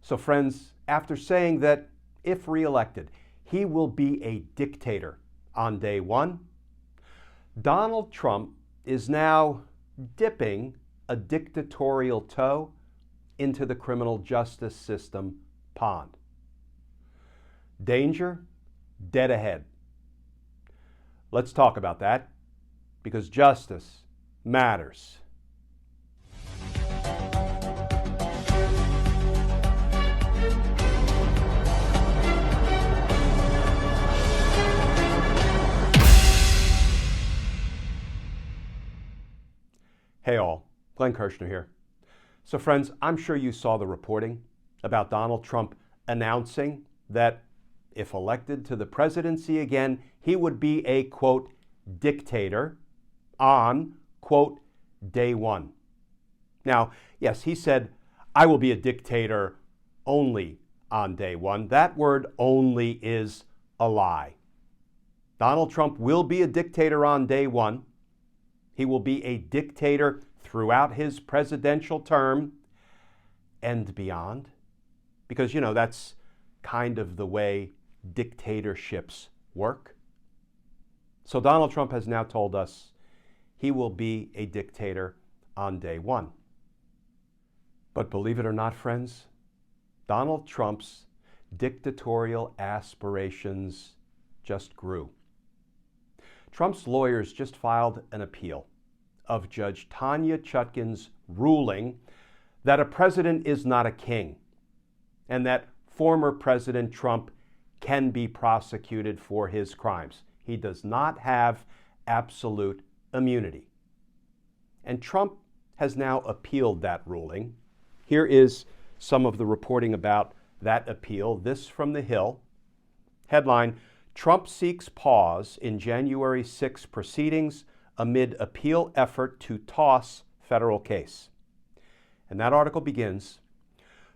So friends, after saying that if reelected, he will be a dictator on day one, Donald Trump is now dipping a dictatorial toe into the criminal justice system pond. Danger, dead ahead. Let's talk about that, because justice matters. Hey all, Glenn Kirshner here. So friends, I'm sure you saw the reporting about Donald Trump announcing that if elected to the presidency again, he would be a, quote, dictator on, quote, day one. Now, yes, he said, I will be a dictator only on day one. That word only is a lie. Donald Trump will be a dictator on day one. He will be a dictator throughout his presidential term and beyond. Because, that's kind of the way dictatorships work. So Donald Trump has now told us he will be a dictator on day one. But believe it or not, friends, Donald Trump's dictatorial aspirations just grew. Trump's lawyers just filed an appeal of Judge Tanya Chutkan's ruling that a president is not a king and that former President Trump can be prosecuted for his crimes. He does not have absolute immunity. And Trump has now appealed that ruling. Here is some of the reporting about that appeal. This from The Hill. Headline, Trump seeks pause in January 6 proceedings amid appeal effort to toss federal case. And that article begins,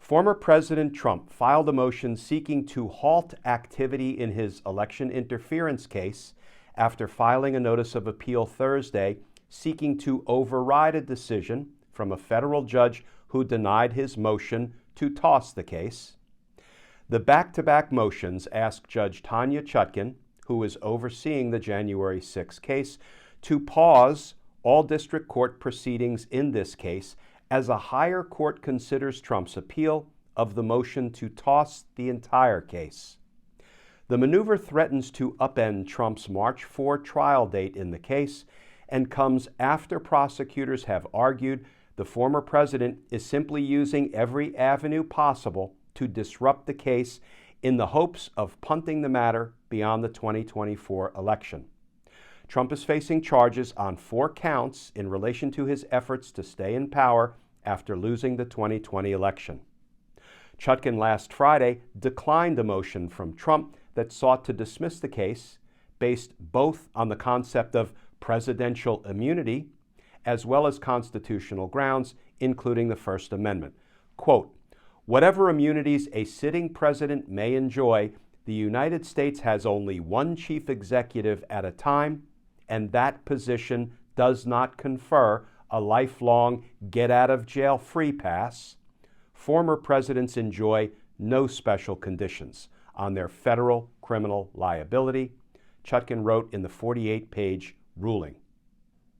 former President Trump filed a motion seeking to halt activity in his election interference case after filing a notice of appeal Thursday seeking to override a decision from a federal judge who denied his motion to toss the case. The back-to-back motions ask Judge Tanya Chutkan, who is overseeing the January 6 case, to pause all district court proceedings in this case as a higher court considers Trump's appeal of the motion to toss the entire case. The maneuver threatens to upend Trump's March 4 trial date in the case and comes after prosecutors have argued the former president is simply using every avenue possible to disrupt the case in the hopes of punting the matter beyond the 2024 election. Trump is facing charges on 4 counts in relation to his efforts to stay in power after losing the 2020 election. Chutkan last Friday declined a motion from Trump that sought to dismiss the case based both on the concept of presidential immunity as well as constitutional grounds, including the First Amendment. Quote, whatever immunities a sitting president may enjoy, the United States has only one chief executive at a time, and that position does not confer a lifelong get-out-of-jail-free pass. Former presidents enjoy no special conditions on their federal criminal liability, Chutkan wrote in the 48-page ruling.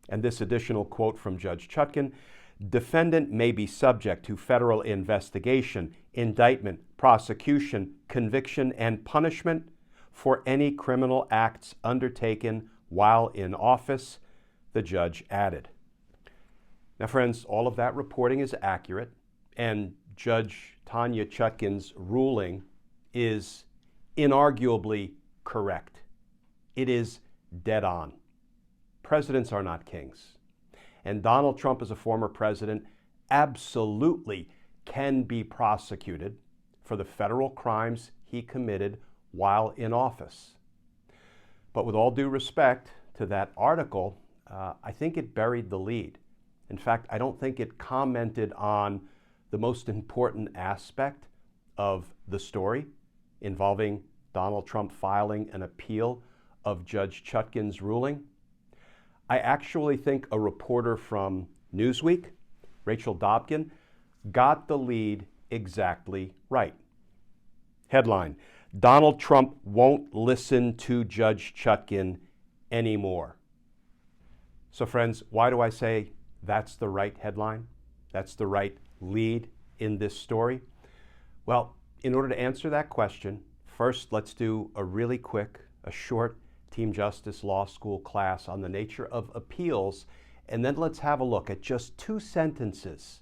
And this additional quote from Judge Chutkan, defendant may be subject to federal investigation, indictment, prosecution, conviction, and punishment for any criminal acts undertaken while in office, the judge added. Now, friends, all of that reporting is accurate, and Judge Tanya Chutkan's ruling is inarguably correct. It is dead on. Presidents are not kings. And Donald Trump, as a former president, absolutely can be prosecuted for the federal crimes he committed while in office. But with all due respect to that article, I think it buried the lead. In fact, I don't think it commented on the most important aspect of the story involving Donald Trump filing an appeal of Judge Chutkan's ruling. I actually think a reporter from Newsweek, Rachel Dobkin, got the lead exactly right. Headline: Donald Trump won't listen to Judge Chutkan anymore. So friends, why do I say that's the right headline? That's the right lead in this story? Well, in order to answer that question, first let's do a really quick, a short Team Justice Law School class on the nature of appeals, and then let's have a look at just 2 sentences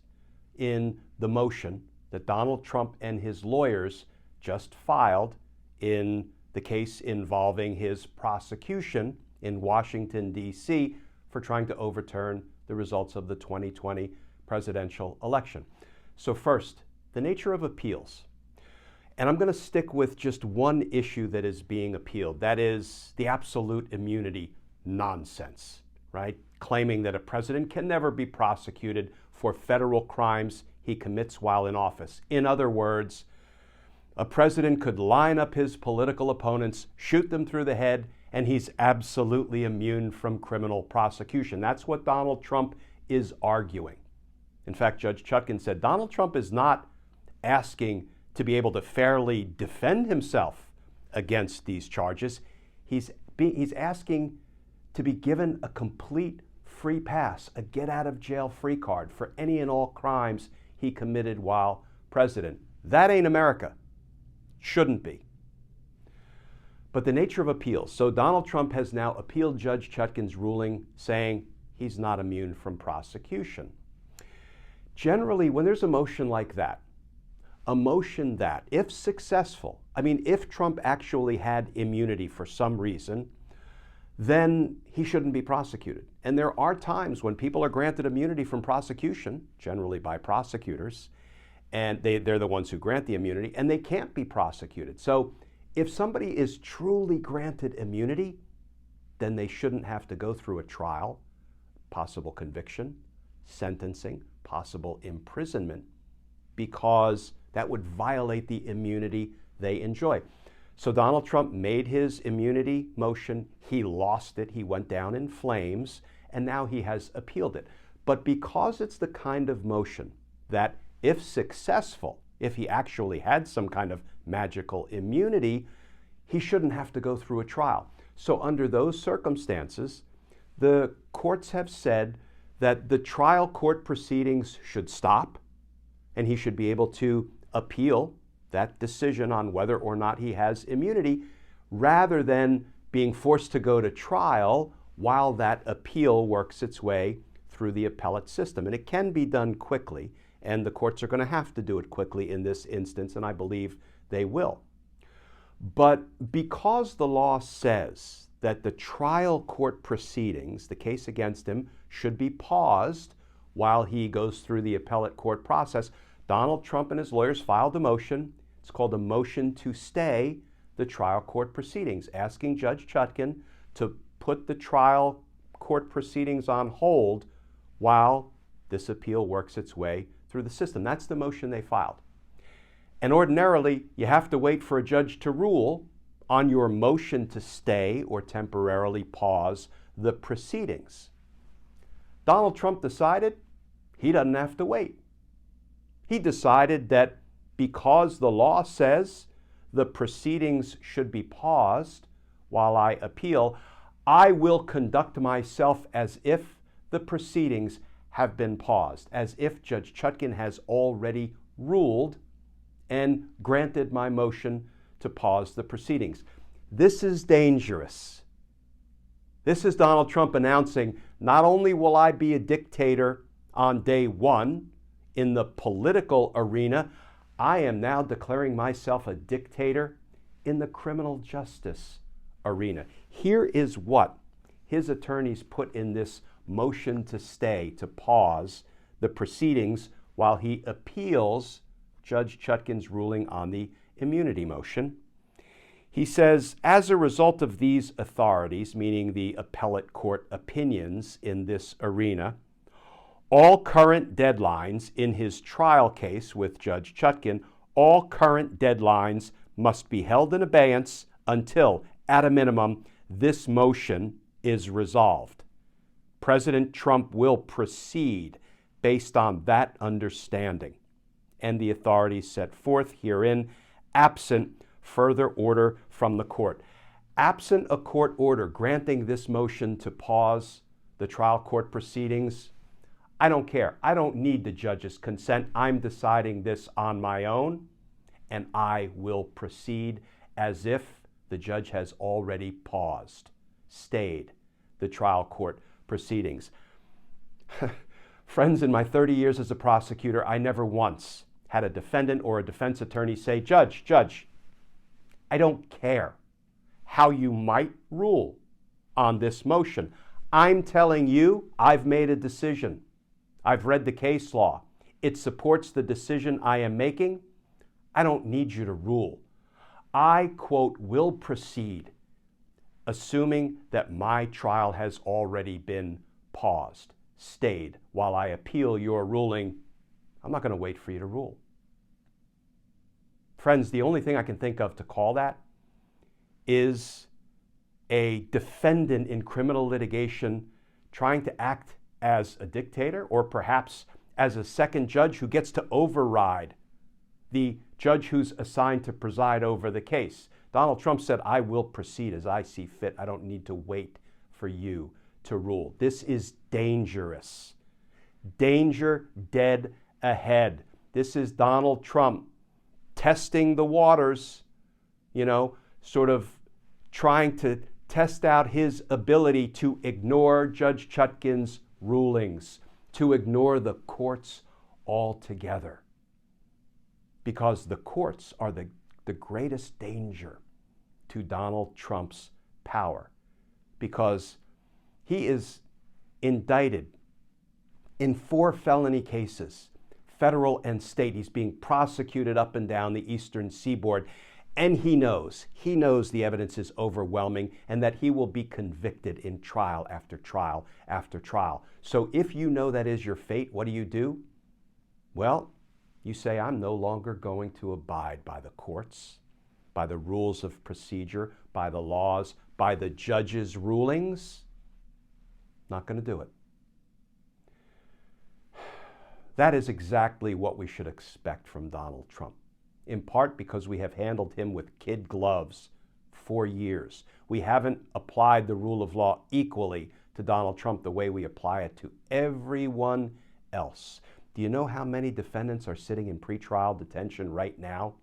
in the motion that Donald Trump and his lawyers just filed in the case involving his prosecution in Washington, D.C. for trying to overturn the results of the 2020 presidential election. So first, the nature of appeals. And I'm going to stick with just one issue that is being appealed. That is the absolute immunity nonsense, right? Claiming that a president can never be prosecuted for federal crimes he commits while in office. In other words, a president could line up his political opponents, shoot them through the head, and he's absolutely immune from criminal prosecution. That's what Donald Trump is arguing. In fact, Judge Chutkan said Donald Trump is not asking to be able to fairly defend himself against these charges. He's asking to be given a complete free pass, a get-out-of-jail-free card for any and all crimes he committed while president. That ain't America. Shouldn't be. But the nature of appeals. So Donald Trump has now appealed Judge Chutkan's ruling saying he's not immune from prosecution. Generally, when there's a motion like that, a motion that, if successful, if Trump actually had immunity for some reason, then he shouldn't be prosecuted. And there are times when people are granted immunity from prosecution, generally by prosecutors, and they're the ones who grant the immunity, and they can't be prosecuted. So if somebody is truly granted immunity, then they shouldn't have to go through a trial, possible conviction, sentencing, possible imprisonment, because that would violate the immunity they enjoy. So Donald Trump made his immunity motion. He lost it. He went down in flames, and now he has appealed it. But because it's the kind of motion that, if successful, if he actually had some kind of magical immunity, he shouldn't have to go through a trial. So under those circumstances, the courts have said that the trial court proceedings should stop, and he should be able to appeal that decision on whether or not he has immunity, rather than being forced to go to trial while that appeal works its way through the appellate system. And it can be done quickly, and the courts are going to have to do it quickly in this instance, and I believe they will. But because the law says that the trial court proceedings, the case against him, should be paused while he goes through the appellate court process, Donald Trump and his lawyers filed a motion. It's called a motion to stay the trial court proceedings, asking Judge Chutkan to put the trial court proceedings on hold while this appeal works its way through the system. That's the motion they filed. And ordinarily, you have to wait for a judge to rule on your motion to stay or temporarily pause the proceedings. Donald Trump decided he doesn't have to wait. He decided that because the law says the proceedings should be paused while I appeal, I will conduct myself as if the proceedings have been paused, as if Judge Chutkan has already ruled and granted my motion to pause the proceedings. This is dangerous. This is Donald Trump announcing, not only will I be a dictator on day one in the political arena, I am now declaring myself a dictator in the criminal justice arena. Here is what his attorneys put in this motion to stay, to pause the proceedings while he appeals Judge Chutkan's ruling on the immunity motion. He says, as a result of these authorities, meaning the appellate court opinions in this arena, all current deadlines in his trial case with Judge Chutkan, all current deadlines must be held in abeyance until, at a minimum, this motion is resolved. President Trump will proceed based on that understanding. and the authorities set forth herein, absent further order from the court. Absent a court order granting this motion to pause the trial court proceedings, I don't care. I don't need the judge's consent. I'm deciding this on my own, and I will proceed as if the judge has already paused, stayed the trial court proceedings. Friends, in my 30 years as a prosecutor, I never once had a defendant or a defense attorney say, Judge, I don't care how you might rule on this motion. I'm telling you, I've made a decision. I've read the case law. It supports the decision I am making. I don't need you to rule. I, quote, will proceed, assuming that my trial has already been paused, stayed, while I appeal your ruling. I'm not going to wait for you to rule. Friends, the only thing I can think of to call that is a defendant in criminal litigation trying to act as a dictator, or perhaps as a second judge who gets to override the judge who's assigned to preside over the case. Donald Trump said, I will proceed as I see fit. I don't need to wait for you to rule. This is dangerous. Danger dead ahead. This is Donald Trump testing the waters, sort of trying to test out his ability to ignore Judge Chutkan's rulings, to ignore the courts altogether. Because the courts are the greatest danger to Donald Trump's power. Because he is indicted in 4 felony cases, federal and state. He's being prosecuted up and down the eastern seaboard. And he knows the evidence is overwhelming and that he will be convicted in trial after trial after trial. So if you know that is your fate, what do? Well, you say, I'm no longer going to abide by the courts, by the rules of procedure, by the laws, by the judge's rulings. Not going to do it. That is exactly what we should expect from Donald Trump, in part because we have handled him with kid gloves for years. We haven't applied the rule of law equally to Donald Trump the way we apply it to everyone else. Do you know how many defendants are sitting in pretrial detention right now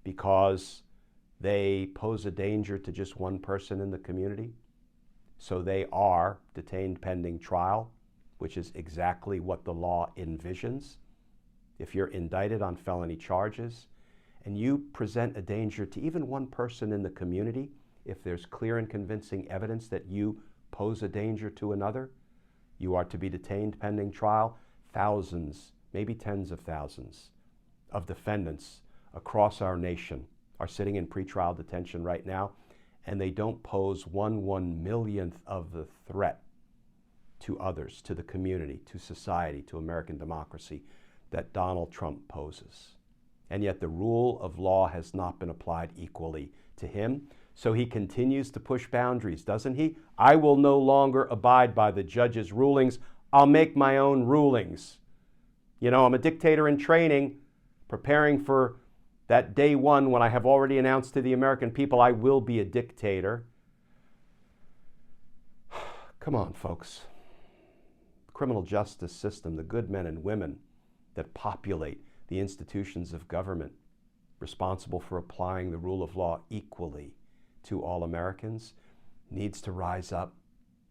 because they pose a danger to just one person in the community? So they are detained pending trial, which is exactly what the law envisions. If you're indicted on felony charges and you present a danger to even one person in the community, if there's clear and convincing evidence that you pose a danger to another, you are to be detained pending trial. Thousands, maybe tens of thousands of defendants across our nation are sitting in pretrial detention right now, and they don't pose 1/1,000,000th of the threat to others, to the community, to society, to American democracy that Donald Trump poses. And yet the rule of law has not been applied equally to him. So he continues to push boundaries, doesn't he? I will no longer abide by the judge's rulings. I'll make my own rulings. I'm a dictator in training, preparing for that day one when I have already announced to the American people I will be a dictator. Come on, folks. The criminal justice system, the good men and women that populate the institutions of government responsible for applying the rule of law equally to all Americans, needs to rise up,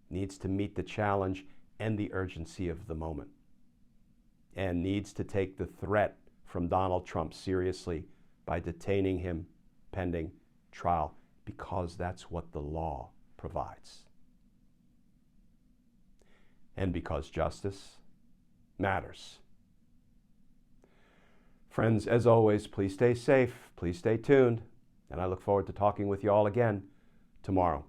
needs to meet the challenge and the urgency of the moment, and needs to take the threat from Donald Trump seriously by detaining him pending trial, because that's what the law provides. And because justice matters. Friends, as always, please stay safe, please stay tuned, and I look forward to talking with you all again tomorrow.